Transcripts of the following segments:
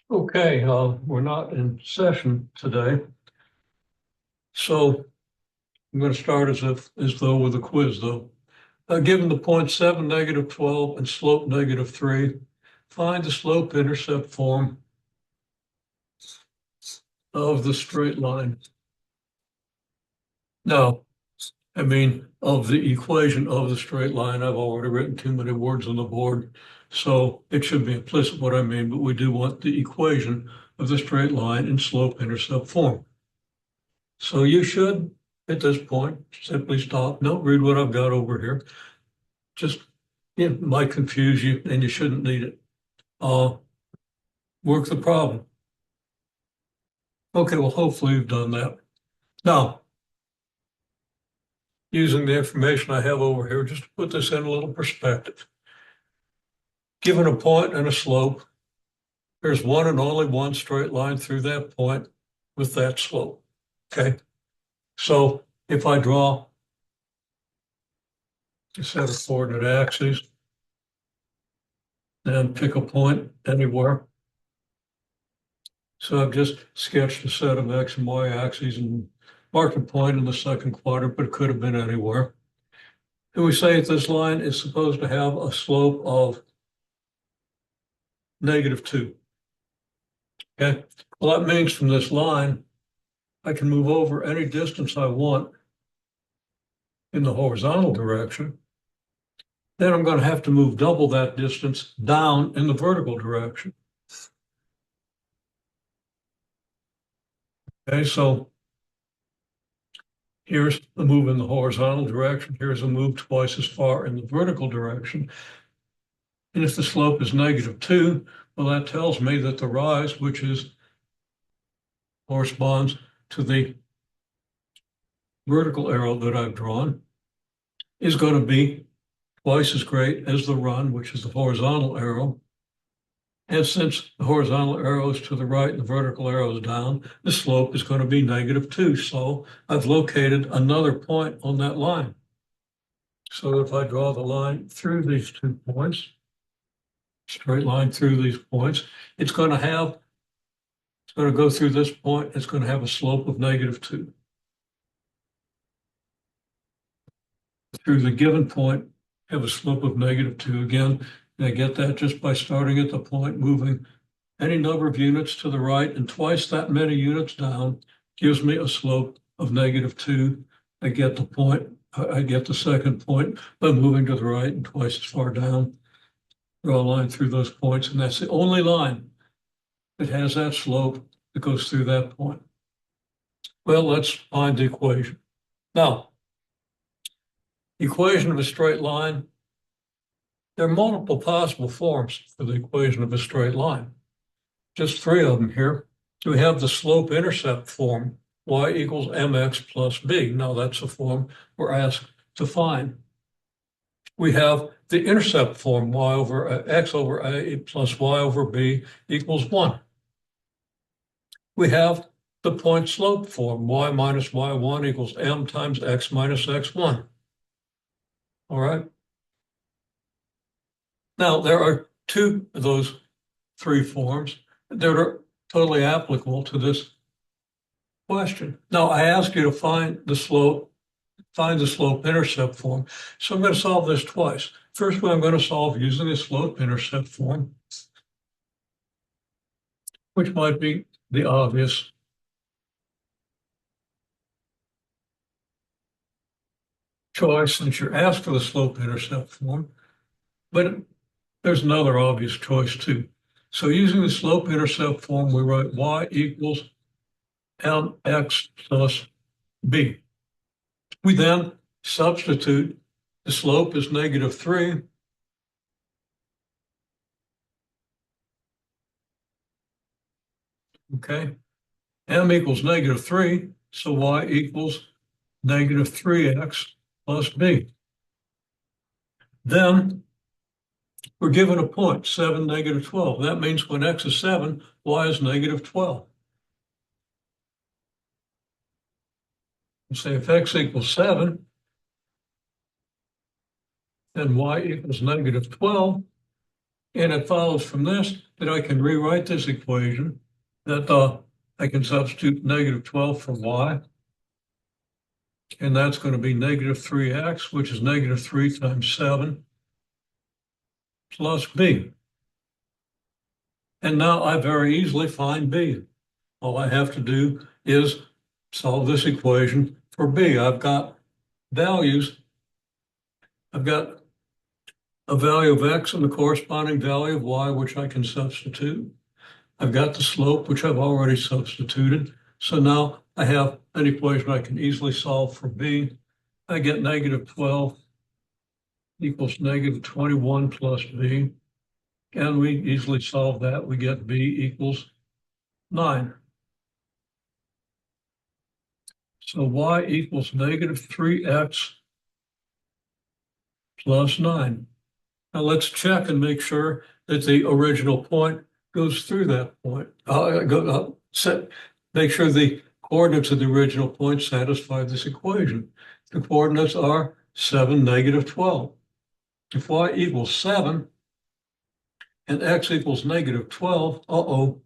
Okay, we're not in session today, so I'm going to start as though with a quiz though. Given the point 7, -12, and slope -3, find the slope-intercept form of the straight line. No, I mean of the equation of the straight line. I've already written too many words on the board, so it should be implicit what I mean, but we do want the equation of the straight line in slope-intercept form. So you should, at this point, simply stop. Don't read what I've got over here. Just, it might confuse you and you shouldn't need it. Work the problem. Okay, well, hopefully you've done that. Now, using the information I have over here, just to put this in a little perspective. Given a point and a slope, there's one and only one straight line through that point with that slope. Okay, so if I draw a set of coordinate axes and pick a point anywhere. So I've just sketched a set of X and Y axes and marked a point in the second quadrant, but it could have been anywhere. And we say that this line is supposed to have a slope of -2. Okay, well, that means from this line, I can move over any distance I want in the horizontal direction. Then I'm going to have to move double that distance down in the vertical direction. Okay, so here's a move in the horizontal direction. Here's a move twice as far in the vertical direction. And if the slope is -2, well, that tells me that the rise, which corresponds to the vertical arrow that I've drawn, is going to be twice as great as the run, which is the horizontal arrow. And since the horizontal arrow is to the right and the vertical arrow is down, the slope is going to be -2. So I've located another point on that line. So if I draw the line through these 2 points, straight line through these points, it's going to go through this point. It's going to have a slope of -2. Through the given point, have a slope of -2 again. And I get that just by starting at the point, moving any number of units to the right and twice that many units down gives me a slope of -2. I get the point. I get the second point by moving to the right and twice as far down. Draw a line through those points, and that's the only line that has that slope that goes through that point. Well, let's find the equation. Now, equation of a straight line, there are multiple possible forms for the equation of a straight line. Just 3 of them here. We have the slope-intercept form, y equals mx plus b. Now that's the form we're asked to find. We have the intercept form, x over a plus y over b equals 1. We have the point slope form, y minus y1 equals m times x minus x1. All right. Now, there are 2 of those 3 forms that are totally applicable to this question. Now, I ask you to find the slope-intercept form. So I'm going to solve this twice. First one, I'm going to solve using the slope-intercept form, which might be the obvious choice since you're asked for the slope-intercept form. But there's another obvious choice too. So using the slope-intercept form, we write y equals mx plus b. We then substitute the slope is -3. Okay, m equals -3, so y equals -3x plus b. Then we're given a point, 7, -12. That means when x is 7, y is -12. We say if x equals 7, then y equals -12. And it follows from this that I can rewrite this equation that I can substitute negative 12 for y. And that's going to be negative 3x, which is negative 3 times 7 plus b. And now I very easily find b. All I have to do is solve this equation for b. I've got values. I've got a value of x and the corresponding value of y, which I can substitute. I've got the slope, which I've already substituted. So now I have an equation I can easily solve for b. I get negative 12 equals negative 21 plus b. And we easily solve that. We get b equals 9. So y equals negative 3x plus 9. Now let's check and make sure that the original point goes through that point. Make sure the coordinates of the original point satisfy this equation. The coordinates are 7, negative 12. If y equals 7 and x equals negative 12,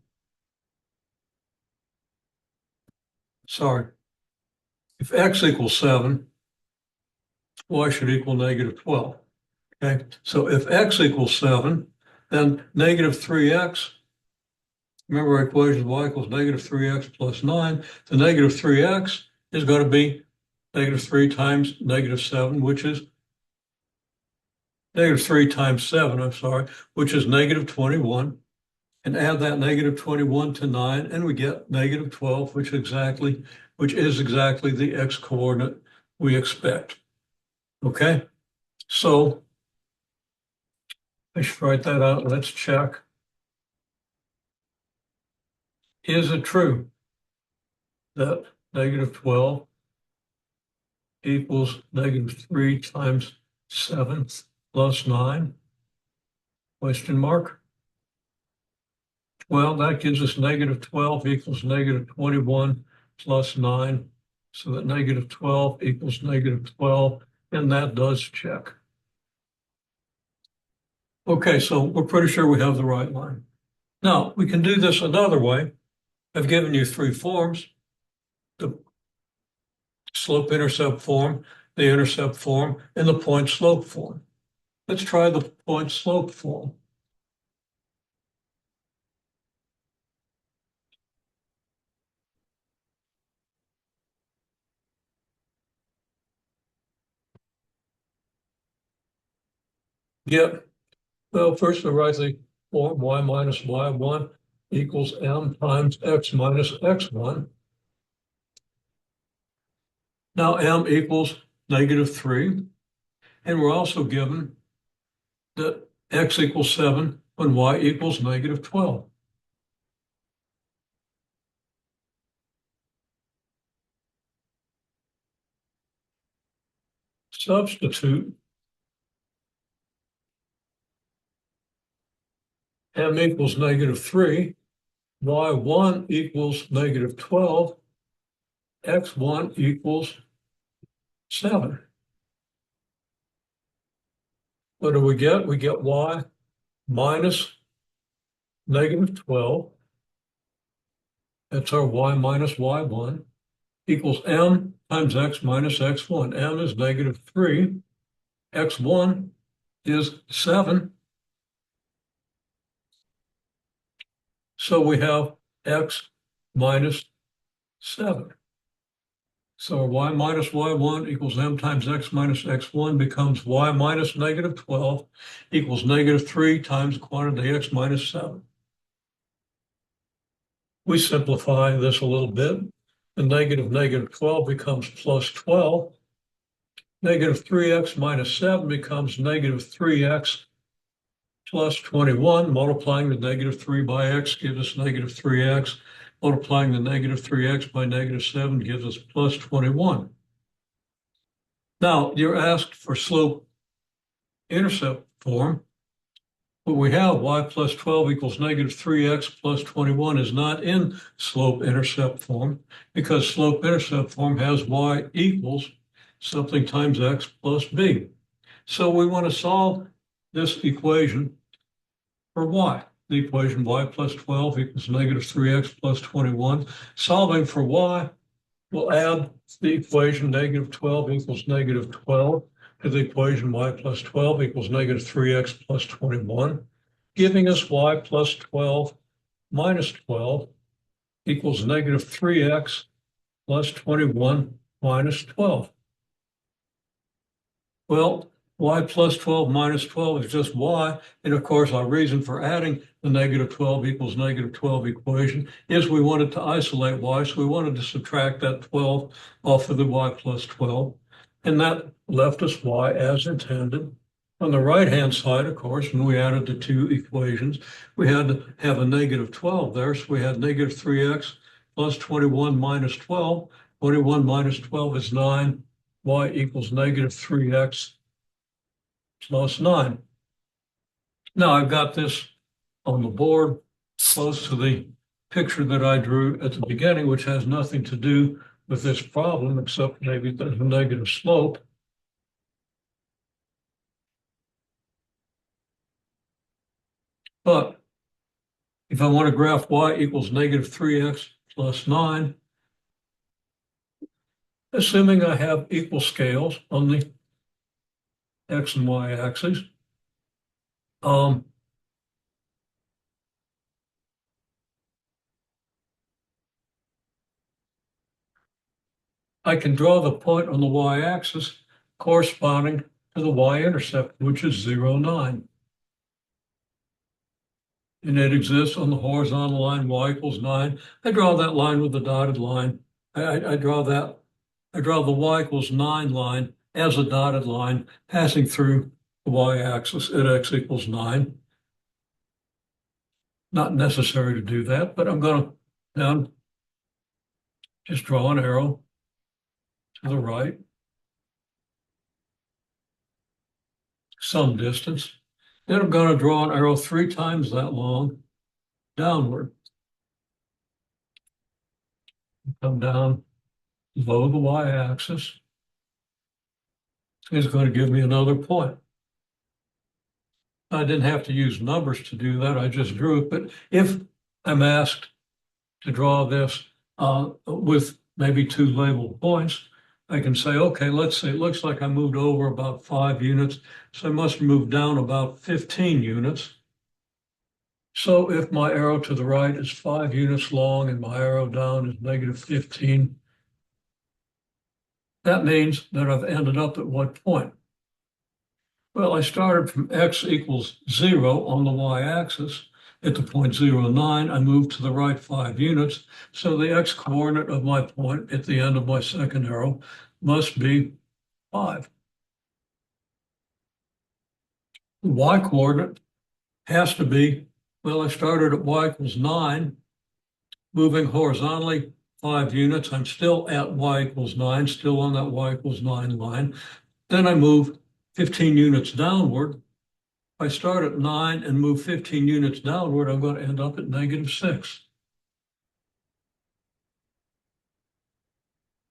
sorry. If x equals 7, y should equal negative 12. Okay, so if x equals 7, then negative 3x, remember our equation y equals negative 3x plus 9, the negative 3x is going to be negative 3 times negative 7, which is negative 3 times 7, I'm sorry, which is negative 21. And add that negative 21 to 9, and we get negative 12, which is exactly the x coordinate we expect. Okay, so I should write that out. Let's check. Is it true that negative 12 equals negative 3 times 7 plus 9? Question mark. Well, that gives us negative 12 equals negative 21 plus 9. So that negative 12 equals negative 12, and that does check. Okay, so we're pretty sure we have the right line. Now, we can do this another way. I've given you 3 forms: the slope-intercept form, the intercept form, and the point-slope form. Let's try the point-slope form. Yep. Well, first we write the form y minus y1 equals m times x minus x1. Now m equals negative 3. And we're also given that x equals 7 when y equals negative 12. Substitute m equals negative 3, y1 equals negative 12, x1 equals 7. What do we get? We get y minus negative 12. That's our y minus y1 equals m times x minus x1. M is negative 3. X1 is 7. So we have x minus 7. So y minus y1 equals m times x minus x1 becomes y minus negative 12 equals negative 3 times the quantity x minus 7. We simplify this a little bit. The negative 12 becomes plus 12. Negative 3x minus 7 becomes negative 3x plus 21. Multiplying the negative 3 by x gives us negative 3x. Multiplying the negative 3x by negative 7 gives us plus 21. Now, you're asked for slope-intercept form. What we have, y plus 12 equals negative 3x plus 21, is not in slope-intercept form because slope-intercept form has y equals something times x plus b. So we want to solve this equation for y. The equation y plus 12 equals negative 3x plus 21. Solving for y, we'll add the equation negative 12 equals negative 12 to the equation y plus 12 equals negative 3x plus 21, giving us y plus 12 minus 12 equals negative 3x plus 21 minus 12. Well, y plus 12 minus 12 is just y. And of course, our reason for adding the negative 12 equals negative 12 equation is we wanted to isolate y. So we wanted to subtract that 12 off of the y plus 12. And that left us y as intended. On the right-hand side, of course, when we added the two equations, we had to have a negative 12 there. So we had negative 3x plus 21 minus 12. 21 minus 12 is 9. Y equals negative 3x plus 9. Now I've got this on the board close to the picture that I drew at the beginning, which has nothing to do with this problem, except maybe there's a negative slope. But if I want to graph y equals negative 3x plus 9, assuming I have equal scales on the x and y axes, I can draw the point on the y-axis corresponding to the y-intercept, which is 0, 9. And it exists on the horizontal line y equals 9. I draw that line with a dotted line. I draw the y equals 9 line as a dotted line passing through the y-axis at x equals 9. Not necessary to do that, but I'm going to now just draw an arrow to the right, some distance. Then I'm going to draw an arrow 3 times that long downward. Come down below the y-axis. It's going to give me another point. I didn't have to use numbers to do that. I just drew it. But if I'm asked to draw this with maybe 2 labeled points, I can say, okay, let's say it looks like I moved over about 5 units. So I must move down about 15 units. So if my arrow to the right is 5 units long and my arrow down is negative 15, that means that I've ended up at what point? Well, I started from x equals 0 on the y-axis. At the point 0, 9, I moved to the right 5 units. So the x-coordinate of my point at the end of my second arrow must be 5. The y-coordinate has to be, well, I started at y equals 9, moving horizontally 5 units. I'm still at y equals 9, still on that y equals 9 line. Then I move 15 units downward. If I start at 9 and move 15 units downward, I'm going to end up at negative 6.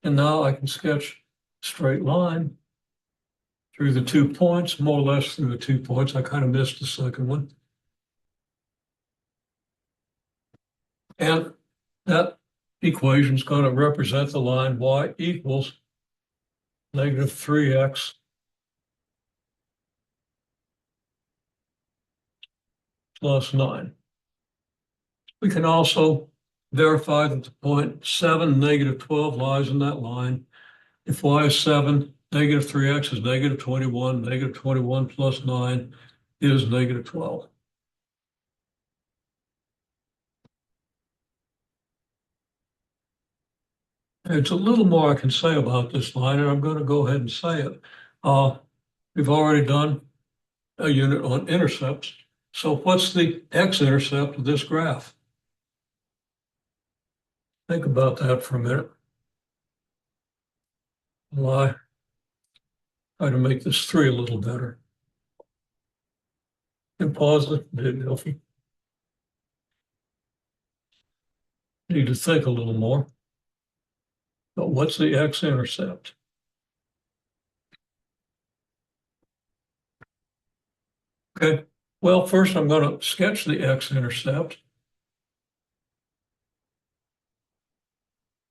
And now I can sketch a straight line through the 2 points, more or less through the 2 points. I kind of missed the second one. And that equation is going to represent the line y equals negative 3x plus 9. We can also verify that the point 7, negative 12 lies in that line. If y is 7, negative 3x is negative 21, negative 21 plus 9 is negative 12. It's a little more I can say about this line, and I'm going to go ahead and say it. We've already done a unit on intercepts. So what's the x-intercept of this graph? Think about that for a minute. Well, I try to make this 3 a little better. And pause it, Delphi. Need to think a little more. But what's the x-intercept? Okay, Well, first I'm going to sketch the x-intercept.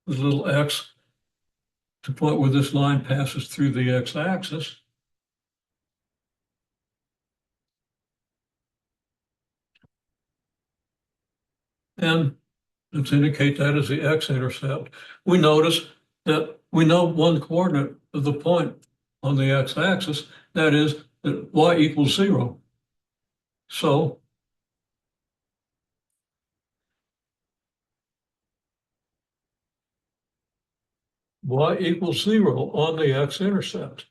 The little x to the point where this line passes through the x-axis. And let's indicate that as the x-intercept. We notice that we know one coordinate of the point on the x-axis, that is that y equals 0. So y equals 0 on the x-intercept.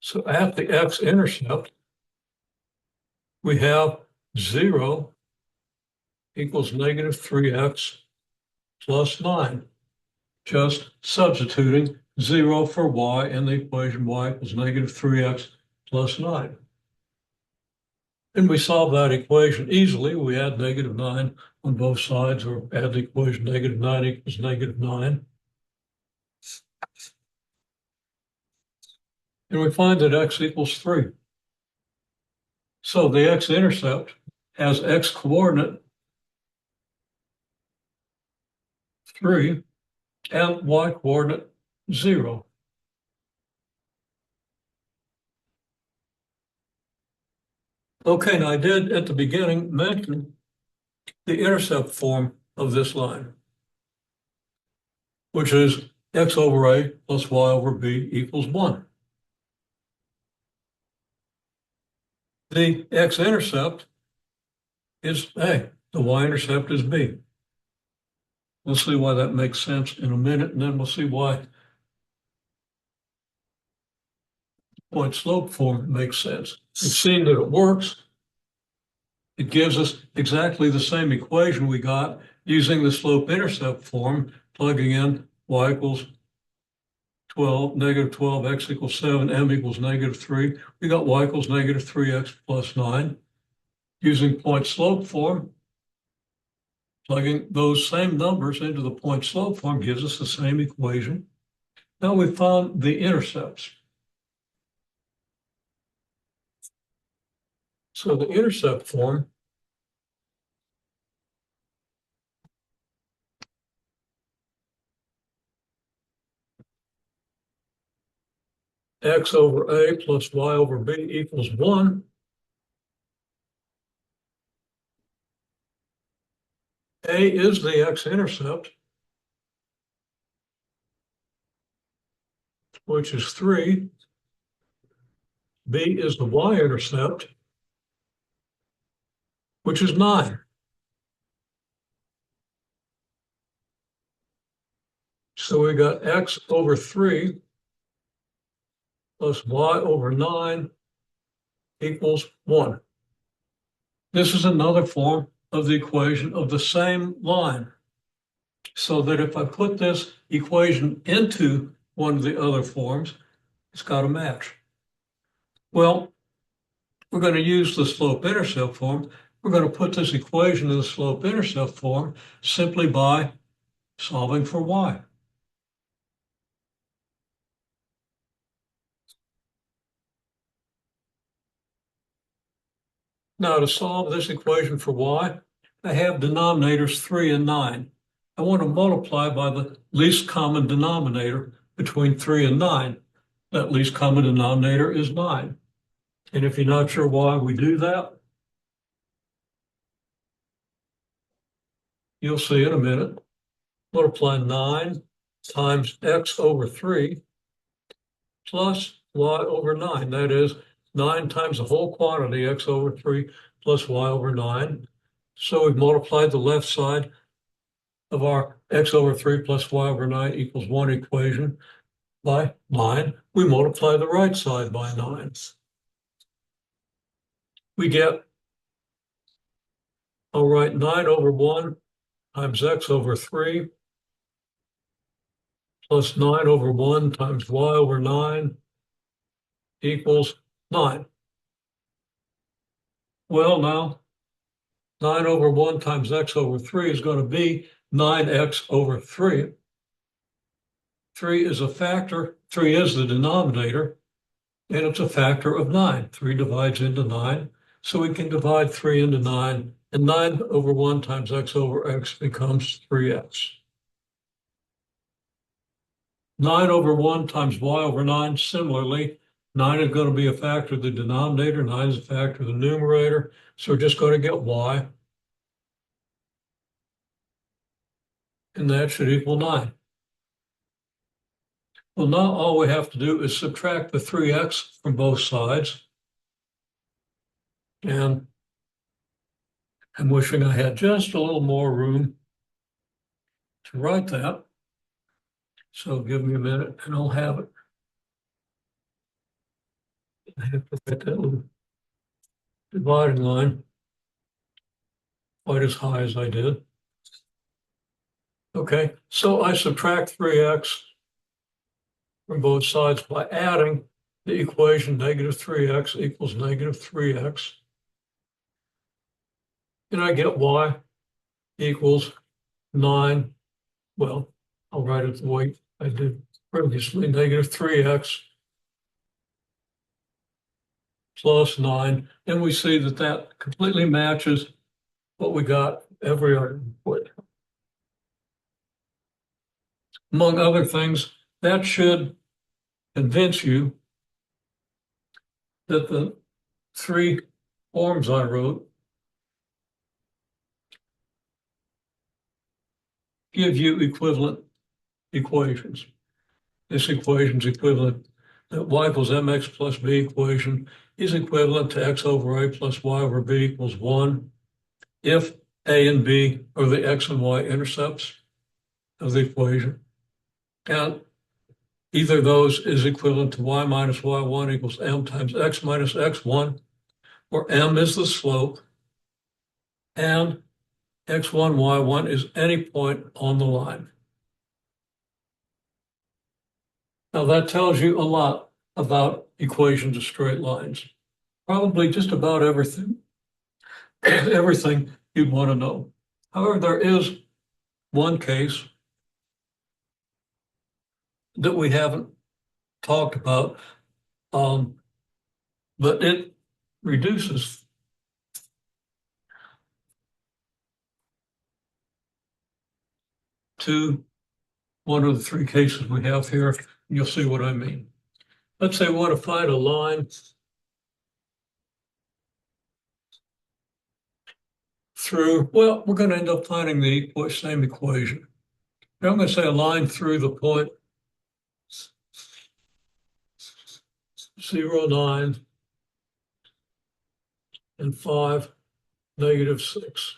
So at the x-intercept, we have 0 equals negative 3x plus 9, just substituting 0 for y in the equation y equals negative 3x plus 9. And we solve that equation easily. We add negative 9 on both sides, or add the equation negative 9 equals negative 9. And we find that x equals 3. So the x-intercept has x coordinate 3 and y coordinate 0. Okay, now I did at the beginning mention the intercept form of this line, which is x over a plus y over b equals 1. The x-intercept is a, the y-intercept is b. We'll see why that makes sense in a minute, and then we'll see why point slope form makes sense. We've seen that it works. It gives us exactly the same equation we got using the slope intercept form, plugging in y equals 12, negative 12, x equals 7, m equals negative 3. We got y equals negative 3x plus 9. Using point slope form, plugging those same numbers into the point slope form gives us the same equation. Now we found the intercepts. So the intercept form x over a plus y over b equals 1. A is the x-intercept, which is 3. B is the y-intercept, which is 9. So we got x over 3 plus y over 9 equals 1. This is another form of the equation of the same line. So that if I put this equation into one of the other forms, it's got to match. Well, we're going to use the slope-intercept form. We're going to put this equation in the slope-intercept form simply by solving for y. Now, to solve this equation for y, I have denominators 3 and 9. I want to multiply by the least common denominator between 3 and 9. That least common denominator is 9. And if you're not sure why we do that, you'll see in a minute. Multiply 9 times x over 3 plus y over 9. That is 9 times the whole quantity, x over 3 plus y over 9. So we've multiplied the left side of our x over 3 plus y over 9 equals 1 equation by 9. We multiply the right side by 9. We get, all right, 9 over 1 times x over 3 plus 9 over 1 times y over 9 equals 9. Well, now, 9 over 1 times x over 3 is going to be 9x over 3. 3 is a factor, 3 is the denominator, and it's a factor of 9. 3 divides into 9, so we can divide 3 into 9, and 9 over 1 times x over x becomes 3x. 9 over 1 times y over 9, similarly, 9 is going to be a factor of the denominator, 9 is a factor of the numerator, so we're just going to get y, and that should equal 9. Well, now all we have to do is subtract the 3x from both sides. And I'm wishing I had just a little more room to write that. So give me a minute and I'll have it. I have to write that little dividing line quite as high as I did. Okay, so I subtract 3x from both sides by adding the equation negative 3x equals negative 3x. And I get y equals 9. Well, I'll write it the way I did previously, negative 3x plus 9. And we see that that completely matches what we got every other input. Among other things, that should convince you that the 3 forms I wrote give you equivalent equations. This equation is equivalent, that y equals mx plus b equation is equivalent to x over a plus y over b equals 1 if a and b are the x and y intercepts of the equation. And either of those is equivalent to y minus y1 equals m times x minus x1, where m is the slope and x1, y1 is any point on the line. Now that tells you a lot about equations of straight lines. Probably just about everything, everything you'd want to know. However, there is one case that we haven't talked about, but it reduces to one of the 3 cases we have here, and you'll see what I mean. Let's say we want to find a line through, well, we're going to end up finding the same equation. Now I'm going to say a line through the point 0, 9, and 5, negative 6.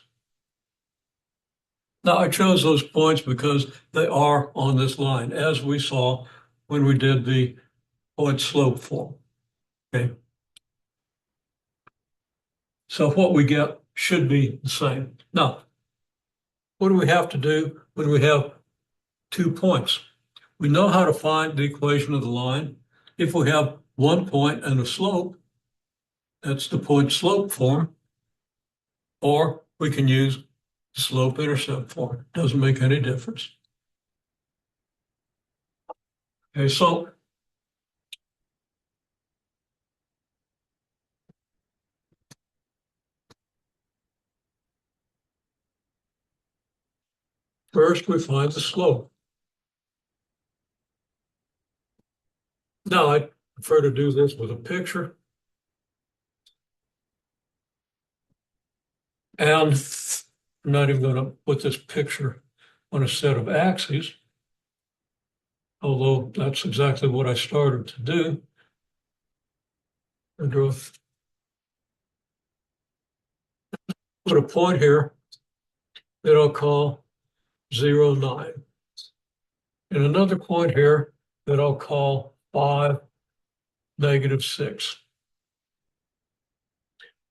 Now I chose those points because they are on this line, as we saw when we did the point slope form. Okay. So what we get should be the same. Now, what do we have to do when we have 2 points? We know how to find the equation of the line. If we have 1 point and a slope, that's the point slope form, or we can use the slope intercept form. Doesn't make any difference. Okay, so first we find the slope. Now I prefer to do this with a picture. And I'm not even going to put this picture on a set of axes, although that's exactly what I started to do. I put a point here that I'll call 0, 9. And another point here that I'll call 5, negative 6.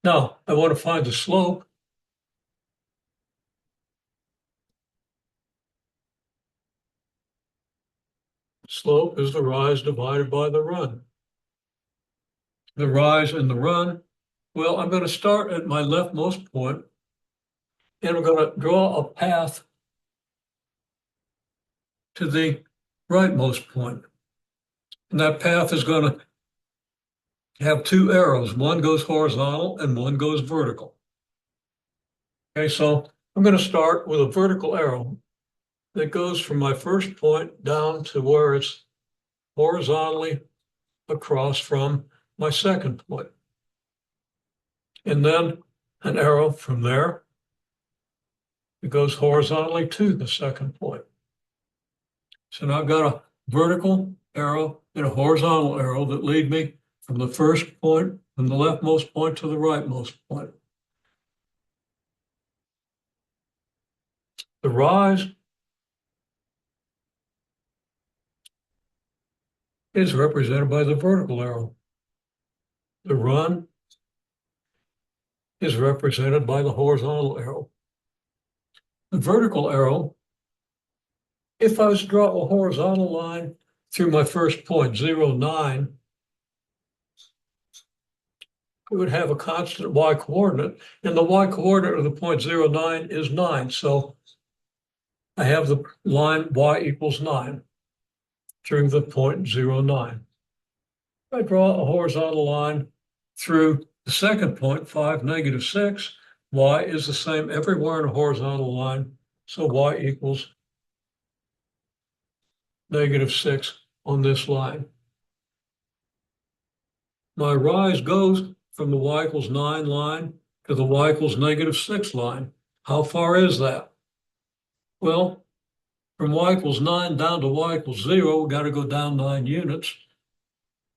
Now, I want to find the slope. Slope is the rise divided by the run. The rise and the run, well, I'm going to start at my leftmost point, and I'm going to draw a path to the rightmost point. And that path is going to have two arrows. One goes horizontal and one goes vertical. Okay, so I'm going to start with a vertical arrow that goes from my first point down to where it's horizontally across from my second point. And then an arrow from there that goes horizontally to the second point. So now I've got a vertical arrow and a horizontal arrow that lead me from the first point, from the leftmost point to the rightmost point. The rise is represented by the vertical arrow. The run is represented by the horizontal arrow. The vertical arrow, if I was to draw a horizontal line through my first point, 0, 9, it would have a constant y coordinate, and the y coordinate of the point 0, 9 is 9. So I have the line y equals 9 through the point 0, 9. If I draw a horizontal line through the second point, 5, negative 6, y is the same everywhere in a horizontal line, so y equals negative 6 on this line. My rise goes from the y equals 9 line to the y equals negative 6 line. How far is that? Well, from y equals 9 down to y equals 0, we've got to go down 9 units.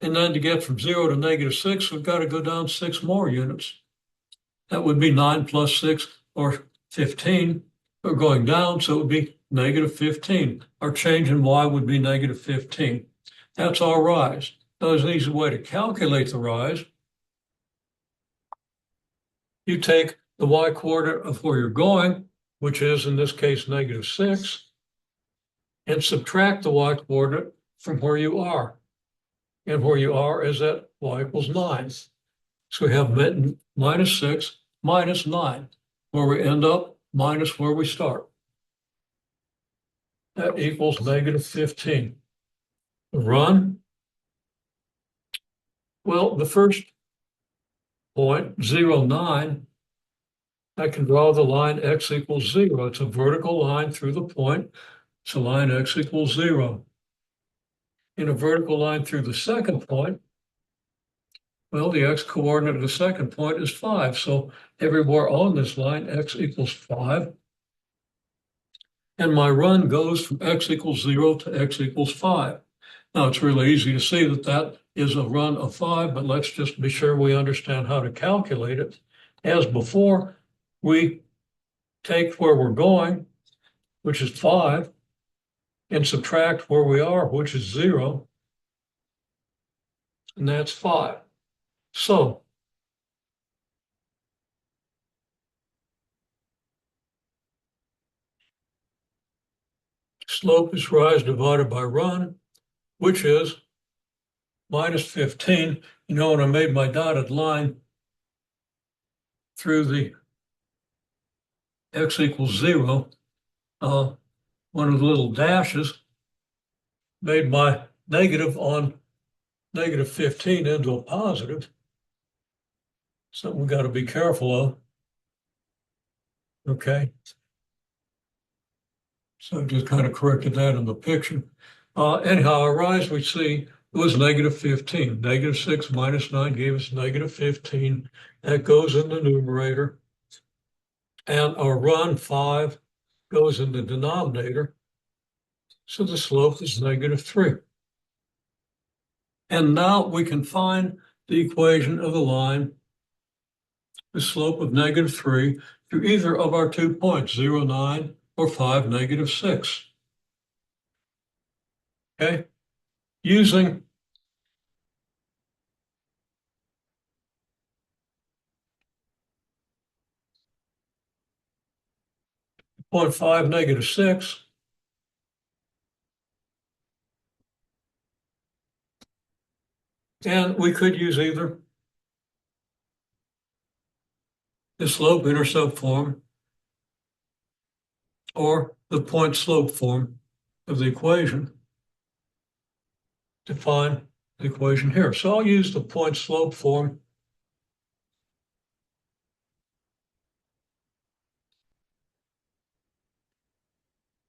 And then to get from 0 to negative 6, we've got to go down 6 more units. That would be 9 plus 6, or 15. We're going down, so it would be negative 15. Our change in y would be negative 15. That's our rise. Now, there's an easy way to calculate the rise. You take the y coordinate of where you're going, which is in this case negative 6, and subtract the y coordinate from where you are. And where you are is at y equals 9. So we have minus 6 minus 9, where we end up minus where we start. That equals negative 15. Run. Well, the first point, 0, 9, I can draw the line x equals 0. It's a vertical line through the point. So line x equals 0. In a vertical line through the second point, well, the x coordinate of the second point is 5. So everywhere on this line, x equals 5. And my run goes from x equals 0 to x equals 5. Now, it's really easy to see that that is a run of 5, but let's just be sure we understand how to calculate it. As before, we take where we're going, which is 5, and subtract where we are, which is 0, and that's 5. So slope is rise divided by run, which is minus 15. You know, when I made my dotted line through the x equals 0, one of the little dashes made my negative on negative 15 into a positive. Something we've got to be careful of. Okay. So I just kind of corrected that in the picture. Anyhow, our rise we see was negative 15. Negative 6 minus 9 gave us negative 15. That goes in the numerator. And our run 5 goes in the denominator. So the slope is negative 3. And now we can find the equation of the line, the slope of negative 3, through either of our 2 points, 0, 9, or 5, negative 6. Okay? Using point 5, negative 6, and we could use either the slope-intercept form or the point-slope form of the equation. define the equation here. So I'll use the point slope form.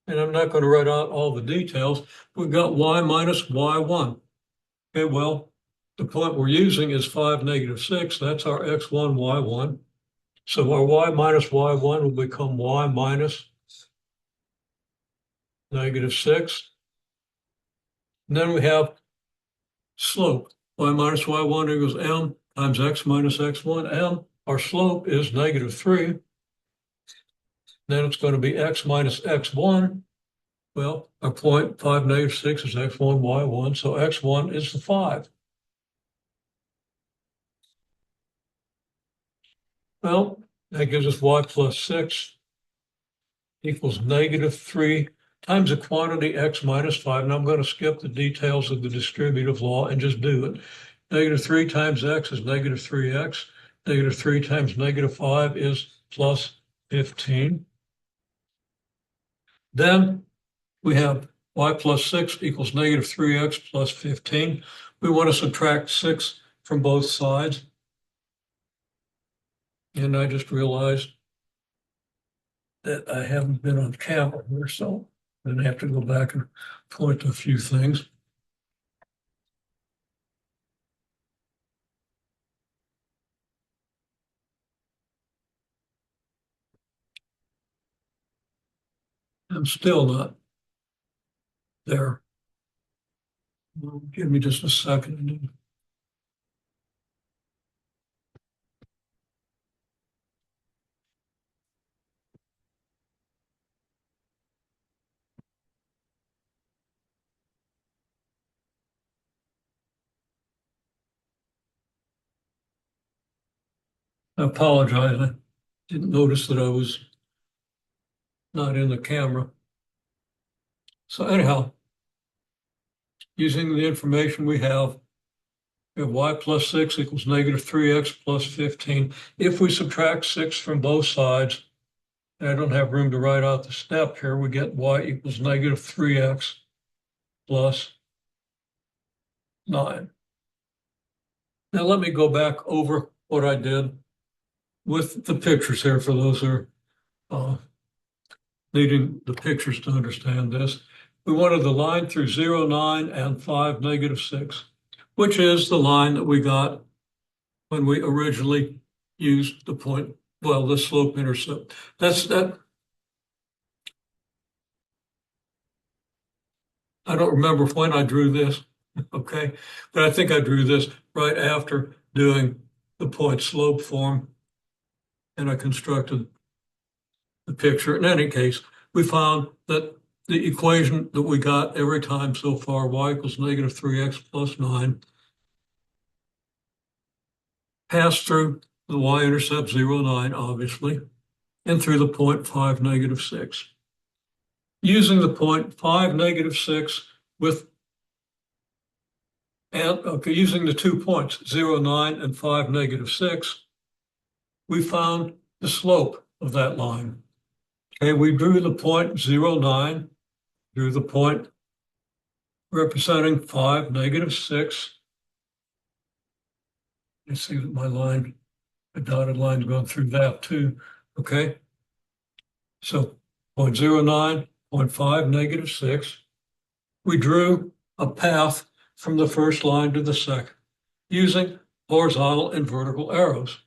And I'm not going to write out all the details. We've got y minus y1. Okay, well, the point we're using is 5, -6. That's our x1, y1. So our y minus y1 will become y minus -6. And then we have slope. Y minus y1 equals m times x minus x1. M, our slope is -3. Then it's going to be x minus x1. Well, our point 5, -6 is x1, y1. So x1 is the 5. Well, that gives us y plus 6 equals -3 times the quantity x minus 5. And I'm going to skip the details of the distributive law and just do it. -3 times x is -3x. -3 times -5 is plus 15. Then we have y plus 6 equals -3x plus 15. We want to subtract 6 from both sides. And I just realized that I haven't been on camera here, so I'm going to have to go back and point to a few things. I'm still not there. Give me just a second. I apologize. I didn't notice that I was not in the camera. So anyhow, using the information we have y plus 6 equals -3x plus 15. If we subtract 6 from both sides, and I don't have room to write out the step here, we get y equals -3x plus 9. Now let me go back over what I did with the pictures here for those who are needing the pictures to understand this. We wanted the line through 0, 9, and 5, -6, which is the line that we got when we originally used the point, well, the slope intercept. That. I don't remember when I drew this, okay? But I think I drew this right after doing the point slope form, and I constructed the picture. In any case, we found that the equation that we got every time so far, y equals -3x plus 9, passed through the y-intercept 0, 9, obviously, and through the point 5, -6. Using the point 5, -6 with, and okay, using the 2 points, 0, 9, and 5, -6, we found the slope of that line. Okay, we drew the point 0, 9, drew the point representing 5, -6. You see that my line, the dotted line's going through that too, okay? So point 0, 9, point 5, -6. We drew a path from the first line to the second using horizontal and vertical arrows.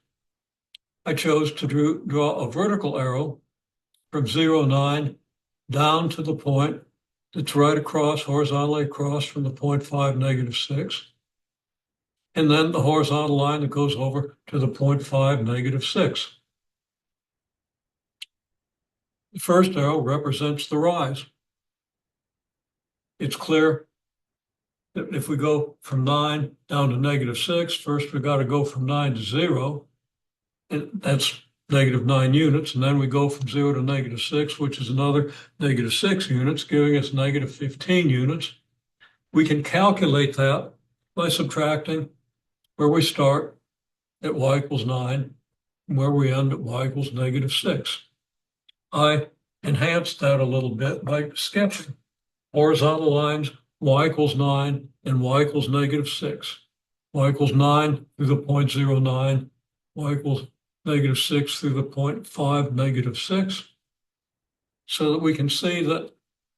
I chose to draw a vertical arrow from 0, 9 down to the point that's right across, horizontally across from the point 5, -6. And then the horizontal line that goes over to the point 5, -6. The first arrow represents the rise. It's clear that if we go from 9 down to -6, first we got to go from 9 to 0, and that's -9 units, and then we go from 0 to -6, which is another -6 units, giving us -15 units. We can calculate that by subtracting where we start at y equals 9 and where we end at y equals -6. I enhanced that a little bit by sketching horizontal lines y equals 9, and y equals -6. Y equals 9 through the point 0.9, y equals -6 through the point 5, -6, so that we can see that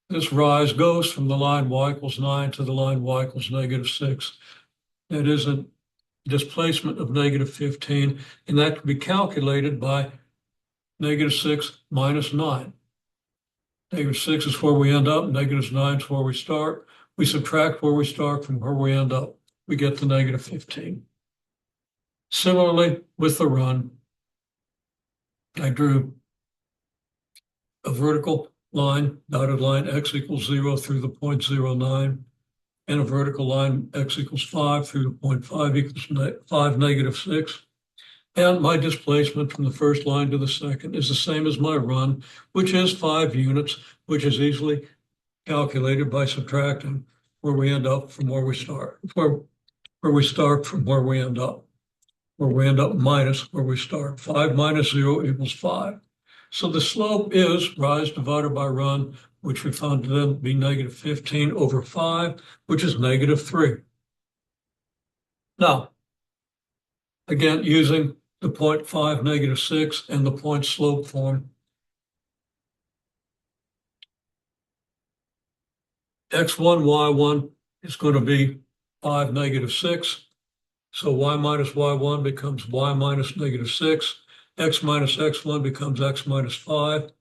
this rise goes from the line y equals 9 to the line y equals -6. That is a displacement of -15, and that can be calculated by -6 minus 9. -6 is where we end up, -9 is where we start. We subtract where we start from where we end up. We get the -15. Similarly, with the run, I drew a vertical line, dotted line, x equals 0 through the point 0.9, and a vertical line, x equals 5 through the point 5 equals 5, -6. And my displacement from the first line to the second is the same as my run, which is 5 units, which is easily calculated by subtracting where we end up from where we start, where we start from where we end up, minus where we start. 5 minus 0 equals 5. So the slope is rise divided by run, which we found to then be -15 over 5, which is -3. Now, again, using the 0.5, -6, and the point slope form, x1, y1 is going to be 5, -6. So y minus y1 becomes y minus -6. X minus x1 becomes x minus 5.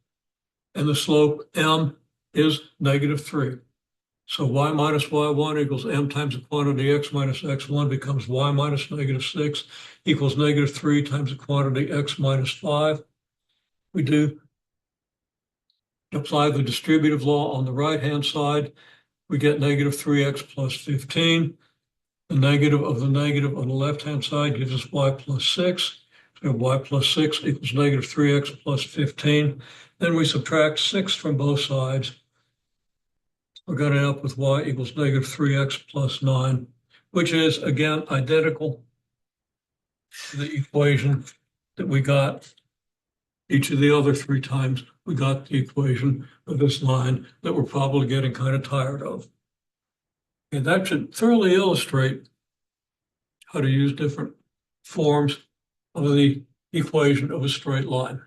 And the slope m is -3. So y minus y1 equals m times the quantity x minus x1 becomes y minus -6 equals -3 times the quantity x minus 5. We do apply the distributive law on the right-hand side. We get -3x plus 15. The negative of the negative on the left-hand side gives us y plus 6. So y plus 6 equals -3x plus 15. Then we subtract 6 from both sides. We're going to end up with y equals -3x plus 9, which is, again, identical to the equation that we got each of the other 3 times. We got the equation of this line that we're probably getting kind of tired of. And that should thoroughly illustrate how to use different forms of the equation of a straight line.